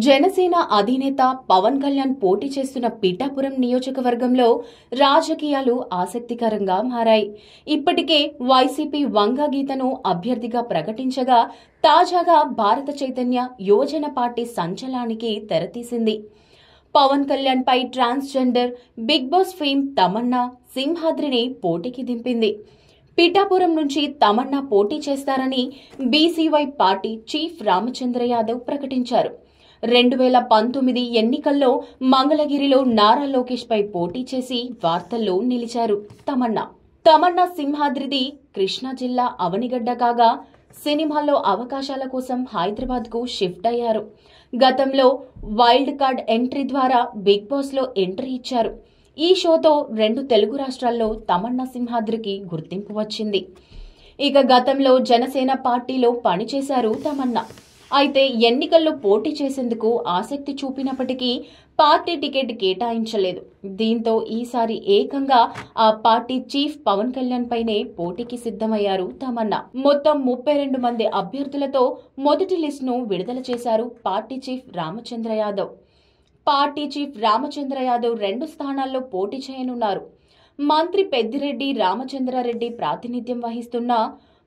జనసేన అధినేత పవన్ కళ్యాణ్ పోటీ చేస్తున్న పిఠాపురం నియోజకవర్గంలో రాజకీయాలు ఆసక్తికరంగా మారాయి. ఇప్పటికే వైసీపీ వంగ గీతను అభ్యర్థిగా ప్రకటించగా తాజాగా భారత చైతన్య యువజన పార్టీ సంచలనానికి తెరతీసింది. పవన్ కళ్యాణ్ పై transgender Bigg Boss fame Tamanna సింహాద్రిని పోటీకి దింపింది. పిఠాపురం నుంచి తమన్నా పోటీ చేస్తారని BCY party chief Ramachandra Yadav ప్రకటించారు. 2019 ఎన్నికల్లో మంగళగిరిలో నారా లోకేష్ పై పోటీ చేసి వార్తల్లో నిలిచారు తమన్నా సింహాద్రిది కృష్ణా జిల్లా అవనిగడ్డ కాగా సినిమాల్లో అవకాశాల కోసం హైదరాబాద్ కు షిఫ్ట్ అయ్యారు. గతంలో వైల్డ్ కార్డ్ ఎంట్రీ ద్వారా బిగ్ బాస్ లో ఎంట్రీ ఇచ్చారు. ఈ షోతో 2 తెలుగు రాష్ట్రాల్లో తమన్నా సింహాద్రికి గుర్తింపు వచ్చింది. ఇక గతంలో జనసేన పార్టీలో పనిచేశారు తమన్నా. అయితే ఎన్నికల్లో పోటీ చేసేందుకు ఆసక్తి చూపినప్పటికీ పార్టీ టికెట్ కేటాయించలేదు. దీంతో ఈసారి ఏకంగా ఆ పార్టీ చీఫ్ పవన్ కళ్యాణ్ పైనే పోటీకి సిద్ధమయ్యారు తమన్నా. మొత్తం 32 మంది అభ్యర్థులతో మొదటి లిస్టును విడుదల చేశారు party chief Ramachandra Yadav. Party chief Ramachandra Yadav 2 స్థానాల్లో పోటీ చేయనున్నారు. మంత్రి పెద్దిరెడ్డి రామచంద్రారెడ్డి ప్రాతినిధ్యం వహిస్తున్న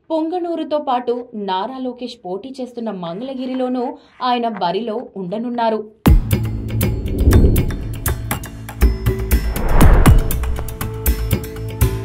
పొంగనూరుతో పాటు నారా లోకేష్ పోటీ చేస్తున్న మంగళగిరిలోనూ ఆయన బరిలో ఉండనున్నారు.